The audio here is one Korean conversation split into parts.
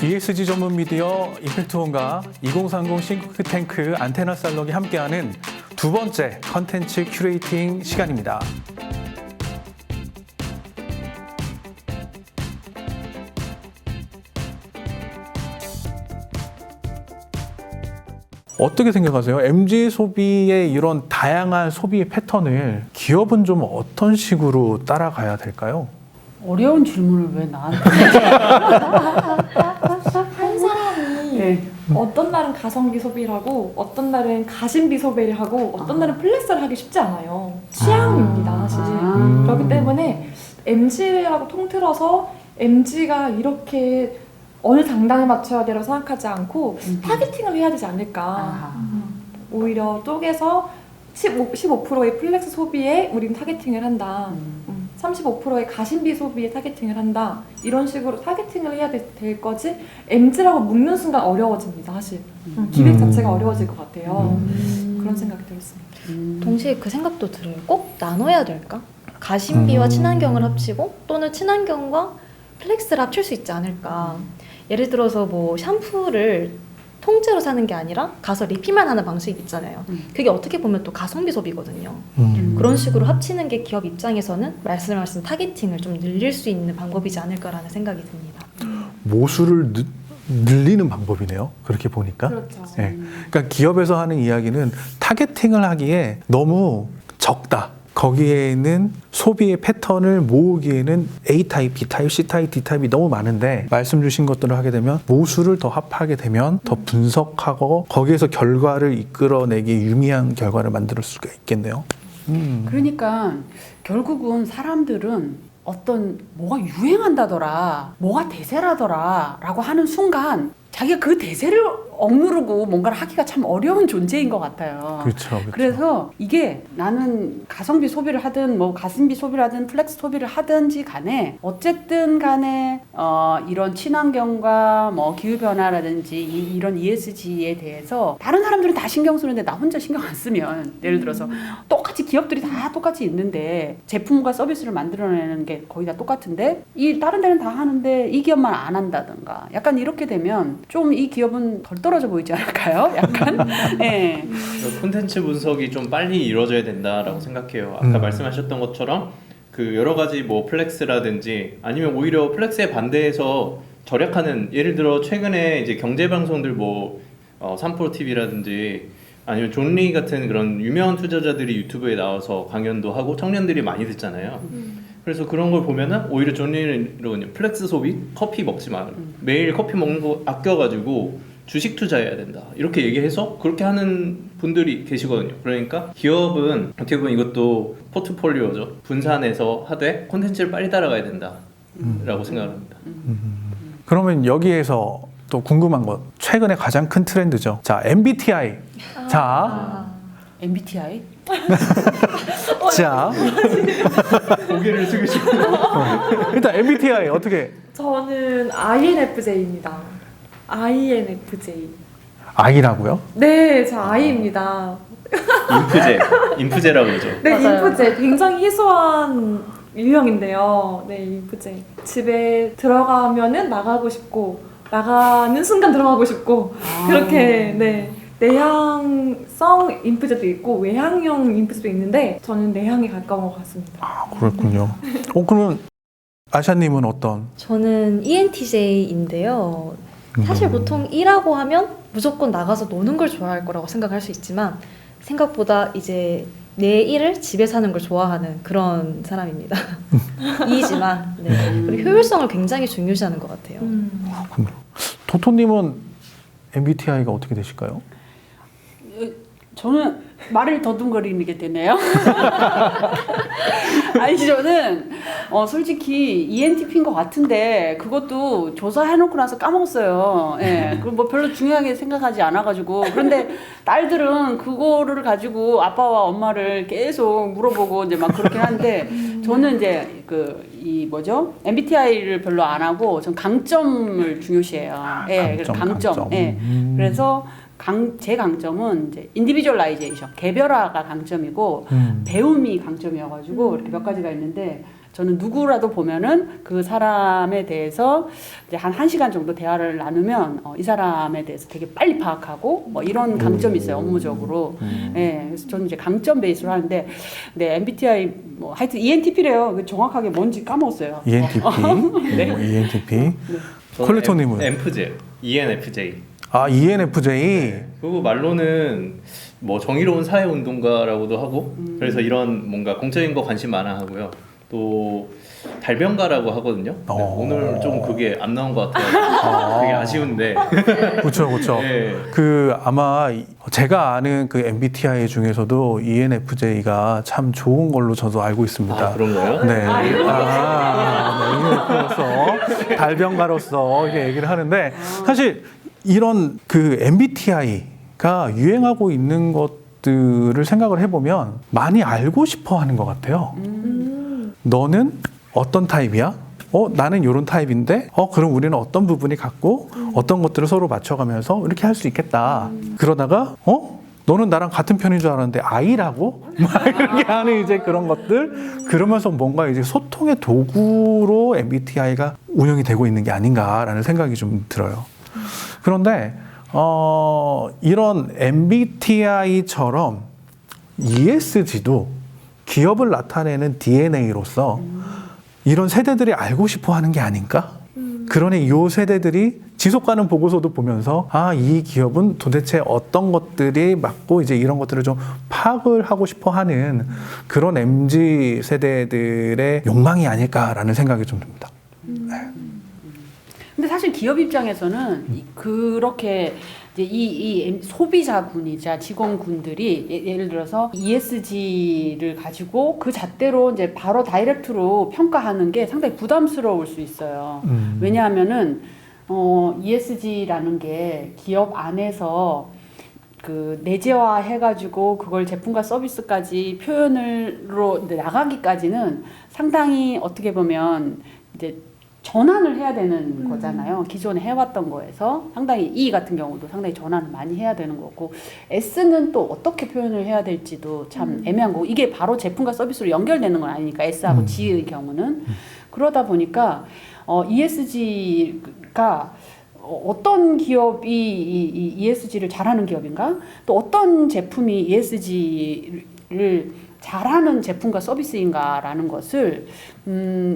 ESG 전문 미디어 임팩트온과 2030 싱크탱크 안테나 살롱이 함께하는 두 번째 컨텐츠 큐레이팅 시간입니다. 어떻게 생각하세요? MZ 소비의 이런 다양한 소비 패턴을 기업은 좀 어떤 식으로 따라가야 될까요? 어려운 질문을 왜 나한테? 한 사람이 네. 어떤 날은 가성비 소비를 하고 어떤 날은 가심비 소비를 하고 어떤 날은 플렉스를 하기 쉽지 않아요. 취향입니다, 사실. 그렇기 때문에 MZ라고 통틀어서 MZ가 이렇게 어느 장단에 맞춰야 되라고 생각하지 않고 타겟팅을 해야 되지 않을까. 오히려 쪽에서 15%의 플렉스 소비에 우리는 타겟팅을 한다. 35%의 가심비 소비에 타겟팅을 한다. 이런 식으로 타겟팅을 해야 될 거지 MZ라고 묶는 순간 어려워집니다. 사실 기획 자체가 어려워질 것 같아요. 그런 생각이 들었습니다. 동시에 그 생각도 들어요. 꼭 나눠야 될까? 가심비와 친환경을 합치고 또는 친환경과 플렉스를 합칠 수 있지 않을까. 예를 들어서 뭐 샴푸를 통째로 사는 게 아니라 가서 리필만 하는 방식이 있잖아요. 그게 어떻게 보면 또 가성비 소비거든요. 그런 식으로 합치는 게 기업 입장에서는 말씀하신 타겟팅을 좀 늘릴 수 있는 방법이지 않을까라는 생각이 듭니다. 모수를 늘리는 방법이네요. 그렇게 보니까. 그렇죠. 네. 그러니까 기업에서 하는 이야기는 타겟팅을 하기에 너무 적다. 거기에는 소비의 패턴을 모으기에는 A타입, B타입, C타입, D타입이 너무 많은데 말씀 주신 것들을 하게 되면 모수를 더 합하게 되면 더 분석하고 거기에서 결과를 이끌어내기 유미한 결과를 만들 수가 있겠네요. 그러니까 결국은 사람들은 어떤 뭐가 유행한다더라, 뭐가 대세라더라 라고 하는 순간 자기가 그 대세를 억누르고 뭔가를 하기가 참 어려운 존재인 것 같아요. 그렇죠. 그래서 이게 나는 가성비 소비를 하든 뭐 가심비 소비를 하든 플렉스 소비를 하든지 간에 어쨌든 간에 이런 친환경과 뭐 기후변화라든지 이런 ESG에 대해서 다른 사람들은 다 신경 쓰는데 나 혼자 신경 안 쓰면 예를 들어서 똑같이 기업들이 다 똑같이 있는데 제품과 서비스를 만들어내는 게 거의 다 똑같은데 이 다른 데는 다 하는데 이 기업만 안 한다든가 약간 이렇게 되면 좀 이 기업은 덜 떨어져 보이지 않을까요? 약간 네. 콘텐츠 분석이 좀 빨리 이루어져야 된다라고 생각해요. 아까 말씀하셨던 것처럼 그 여러 가지 뭐 플렉스라든지 아니면 오히려 플렉스에 반대해서 절약하는 예를 들어 최근에 이제 경제 방송들 뭐 삼프로 TV라든지 아니면 존 리 같은 그런 유명한 투자자들이 유튜브에 나와서 강연도 하고 청년들이 많이 듣잖아요. 그래서 그런 걸 보면은 오히려 존 리는 플렉스 소비, 커피 먹지 마. 매일 커피 먹는 거 아껴가지고 주식 투자해야 된다. 이렇게 얘기해서 그렇게 하는 분들이 계시거든요. 그러니까 기업은 어떻게 보면 이것도 포트폴리오죠. 분산해서 하되 콘텐츠를 빨리 따라가야 된다라고 생각합니다. 그러면 여기에서 또 궁금한 것, 최근에 가장 큰 트렌드죠. 자, MBTI. MBTI? 자, 고개를 숙이시고 일단 MBTI 어떻게? 저는 INFJ입니다. INFJ. I라고요? 네, 저 I입니다. 인프제라고 그러죠. 네, 맞아요. 인프제 굉장히 희소한 유형인데요. 네, 인프제. 집에 들어가면은 나가고 싶고 나가는 순간 들어가고 싶고 그렇게 네. 내향성 인프제도 있고 외향형 인프제도 있는데 저는 내향에 가까운 것 같습니다. 아, 그렇군요. 그러면 아샤님은 어떤? 저는 ENTJ인데요. 사실 보통 E라고 하면 무조건 나가서 노는 걸 좋아할 거라고 생각할 수 있지만 생각보다 이제 내 일을 집에서 하는 걸 좋아하는 그런 사람입니다. E지만 네. 그리고 효율성을 굉장히 중요시하는 것 같아요. 그렇군요. 도토님은 MBTI가 어떻게 되실까요? 저는 말을 더듬거리게 되네요. 아니 저는 솔직히 ENTP인 것 같은데 그것도 조사해놓고 나서 까먹었어요. 예, 그 뭐 별로 중요하게 생각하지 않아가지고 그런데 딸들은 그거를 가지고 아빠와 엄마를 계속 물어보고 이제 막 그렇게 하는데 저는 이제 이 뭐죠? MBTI를 별로 안 하고 전 강점을 중요시해요. 예, 강점. 강점. 예, 그래서 제 강점은 이제 인디비주얼라이제이션, 개별화가 강점이고 배움이 강점이어가지고 이렇게 몇 가지가 있는데 저는 누구라도 보면은 그 사람에 대해서 이제 한 1시간 정도 대화를 나누면 이 사람에 대해서 되게 빨리 파악하고 뭐 이런 강점이 있어요, 업무적으로. 예, 그래서 저는 이제 강점 베이스로 하는데, 네, MBTI 뭐 하여튼 ENTP래요. 정확하게 뭔지 까먹었어요. ENTP. 네. ENTP. 콜레토님은? ENFJ. ENFJ. 아, ENFJ. 그리고 말로는 뭐 정의로운 사회운동가라고도 하고 그래서 이런 뭔가 공적인 거 관심 많아 하고요. 또 달변가라고 하거든요. 오늘 좀 그게 안 나온 것 같아요. 되게 아쉬운데. 그렇죠, 그렇죠. 네. 그 아마 제가 아는 그 MBTI 중에서도 ENFJ가 참 좋은 걸로 저도 알고 있습니다. 아, 그런가요? 네. ENFP로서 달변가로서 이렇게 얘기를 하는데 사실 이런 그 MBTI가 유행하고 있는 것들을 생각을 해보면 많이 알고 싶어 하는 것 같아요. 너는 어떤 타입이야? 나는 이런 타입인데, 그럼 우리는 어떤 부분이 같고, 어떤 것들을 서로 맞춰가면서 이렇게 할 수 있겠다. 그러다가, 너는 나랑 같은 편인 줄 알았는데, I라고? 막 이렇게 하는 이제 그런 것들. 그러면서 뭔가 이제 소통의 도구로 MBTI가 운영이 되고 있는 게 아닌가라는 생각이 좀 들어요. 그런데, 이런 MBTI처럼 ESG도 기업을 나타내는 DNA로서 이런 세대들이 알고 싶어 하는 게 아닌가? 그러니 이 세대들이 지속가능 보고서도 보면서 이 기업은 도대체 어떤 것들이 맞고 이제 이런 것들을 좀 파악을 하고 싶어 하는 그런 MZ 세대들의 욕망이 아닐까라는 생각이 좀 듭니다. 근데 사실 기업 입장에서는 그렇게 이제 이 소비자군이자 직원군들이 예를 들어서 ESG를 가지고 그 잣대로 이제 바로 다이렉트로 평가하는 게 상당히 부담스러울 수 있어요. 왜냐하면은 ESG라는 게 기업 안에서 그 내재화 해가지고 그걸 제품과 서비스까지 표현으로 나가기까지는 상당히 어떻게 보면 이제 전환을 해야 되는 거잖아요. 기존에 해왔던 거에서 상당히 E 같은 경우도 상당히 전환을 많이 해야 되는 거고 S는 또 어떻게 표현을 해야 될지도 참 애매한 거고 이게 바로 제품과 서비스로 연결되는 건 아니니까 S하고 G의 경우는 그러다 보니까 ESG가 어떤 기업이 이 ESG를 잘하는 기업인가? 또 어떤 제품이 ESG를 잘하는 제품과 서비스인가라는 것을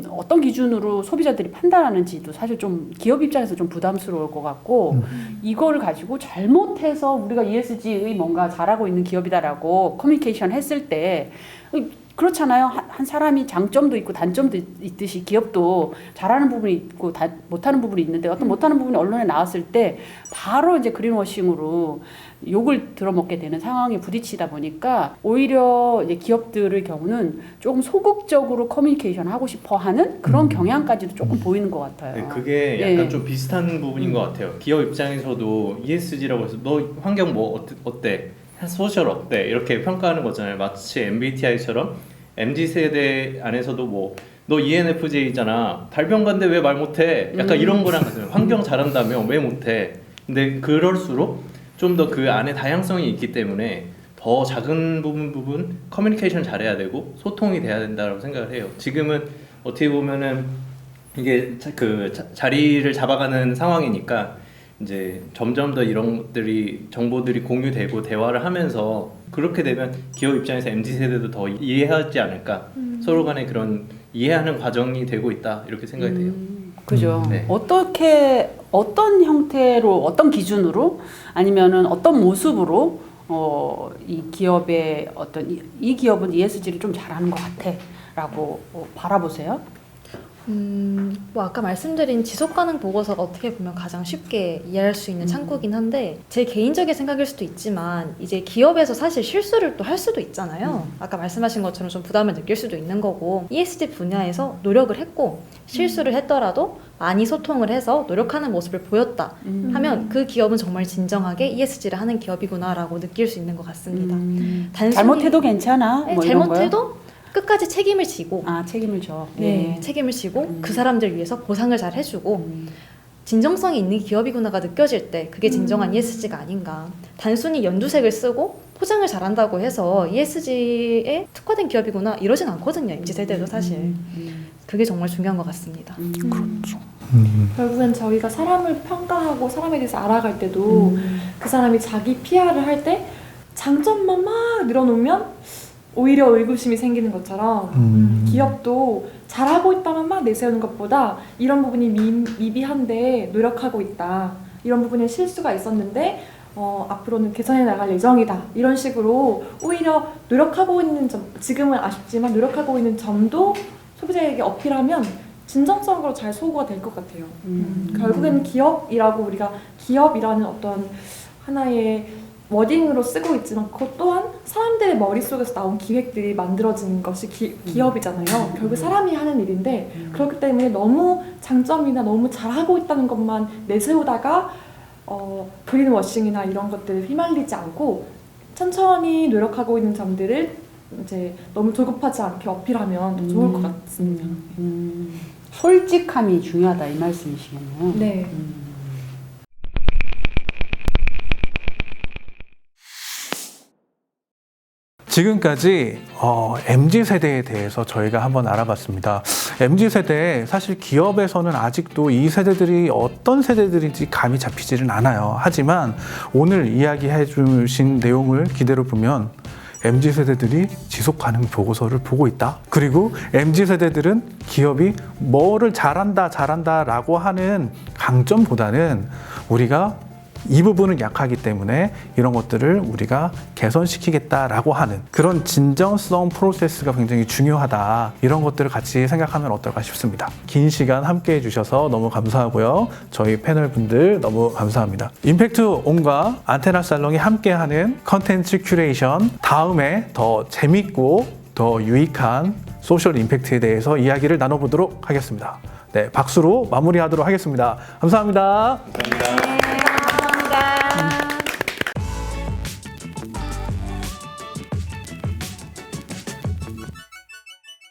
어떤 기준으로 소비자들이 판단하는지도 사실 좀 기업 입장에서 좀 부담스러울 것 같고 이거를 가지고 잘못해서 우리가 ESG의 뭔가 잘하고 있는 기업이다라고 커뮤니케이션 했을 때 그렇잖아요. 한 사람이 장점도 있고 단점도 있듯이 기업도 잘하는 부분이 있고 못하는 부분이 있는데 어떤 못하는 부분이 언론에 나왔을 때 바로 이제 그린워싱으로 욕을 들어먹게 되는 상황에 부딪히다 보니까 오히려 이제 기업들의 경우는 조금 소극적으로 커뮤니케이션 하고 싶어 하는 그런 경향까지도 조금 보이는 것 같아요. 네, 그게 약간 좀 비슷한 부분인 것 같아요. 기업 입장에서도 ESG라고 해서 너 환경 뭐 어때? 소셜 어때? 이렇게 평가하는 거잖아요. 마치 MBTI처럼 MZ세대 안에서도 뭐 너 ENFJ잖아. 달변가인데 왜 말 못해? 약간 이런 거랑 같아요. 환경 잘한다며 왜 못해? 근데 그럴수록 좀 더 그 안에 다양성이 있기 때문에 더 작은 부분 커뮤니케이션 잘해야 되고 소통이 돼야 된다고 생각을 해요. 지금은 어떻게 보면은 이게 자리를 잡아가는 상황이니까 이제 점점 더 이런 것들이 정보들이 공유되고 대화를 하면서 그렇게 되면 기업 입장에서 MZ세대도 더 이해하지 않을까 서로 간에 그런 이해하는 과정이 되고 있다 이렇게 생각이 돼요. 그죠. 네. 어떤 형태로 어떤 기준으로 아니면은 어떤 모습으로 이 기업의 이 기업은 ESG를 좀 잘하는 것 같아라고 바라보세요? 뭐 아까 말씀드린 지속가능 보고서가 어떻게 보면 가장 쉽게 이해할 수 있는 창구긴 한데 제 개인적인 생각일 수도 있지만 이제 기업에서 사실 실수를 또 할 수도 있잖아요. 아까 말씀하신 것처럼 좀 부담을 느낄 수도 있는 거고 ESG 분야에서 노력을 했고 실수를 했더라도 많이 소통을 해서 노력하는 모습을 보였다 하면 그 기업은 정말 진정하게 ESG를 하는 기업이구나라고 느낄 수 있는 것 같습니다. 단순히 잘못해도 괜찮아? 네, 뭐 이런 거요? 잘못해도 끝까지 책임을 지고 책임을 져. 네, 책임을 지고 그 사람들 위해서 보상을 잘 해주고 진정성이 있는 기업이구나가 느껴질 때 그게 진정한 ESG가 아닌가. 단순히 연두색을 쓰고 포장을 잘한다고 해서 ESG에 특화된 기업이구나 이러진 않거든요. MZ세대도 사실. 그게 정말 중요한 것 같습니다. 그렇죠. 결국엔 저희가 사람을 평가하고 사람에 대해서 알아갈 때도 그 사람이 자기 PR을 할 때 장점만 막 늘어놓으면 오히려 의구심이 생기는 것처럼 기업도 잘하고 있다만 막 내세우는 것보다 이런 부분이 미비한데 노력하고 있다. 이런 부분에 실수가 있었는데 앞으로는 개선해 나갈 예정이다. 이런 식으로 오히려 노력하고 있는 점, 지금은 아쉽지만 노력하고 있는 점도 소비자에게 어필하면 진정성으로 잘 소구가 될 것 같아요. 결국에는 기업이라고 우리가 기업이라는 어떤 하나의 워딩으로 쓰고 있지만 그것 또한 사람들의 머릿속에서 나온 기획들이 만들어진 것이 기업이잖아요. 결국 사람이 하는 일인데 그렇기 때문에 너무 장점이나 너무 잘하고 있다는 것만 내세우다가 그린워싱이나 이런 것들을 휘말리지 않고 천천히 노력하고 있는 점들을 이제 너무 조급하지 않게 어필하면 더 좋을 것 같습니다. 솔직함이 중요하다 이 말씀이시겠네요. 네. 지금까지 MZ세대에 대해서 저희가 한번 알아봤습니다. MZ세대 사실 기업에서는 아직도 이 세대들이 어떤 세대들인지 감이 잡히지는 않아요. 하지만 오늘 이야기해 주신 내용을 기대로 보면 MZ세대들이 지속가능 보고서를 보고 있다. 그리고 MZ세대들은 기업이 뭐를 잘한다 라고 하는 강점보다는 우리가 이 부분은 약하기 때문에 이런 것들을 우리가 개선시키겠다라고 하는 그런 진정성 프로세스가 굉장히 중요하다. 이런 것들을 같이 생각하면 어떨까 싶습니다. 긴 시간 함께 해주셔서 너무 감사하고요. 저희 패널 분들 너무 감사합니다. 임팩트온과 안테나 살롱이 함께하는 컨텐츠 큐레이션 다음에 더 재밌고 더 유익한 소셜 임팩트에 대해서 이야기를 나눠보도록 하겠습니다. 네, 박수로 마무리하도록 하겠습니다. 감사합니다. 감사합니다.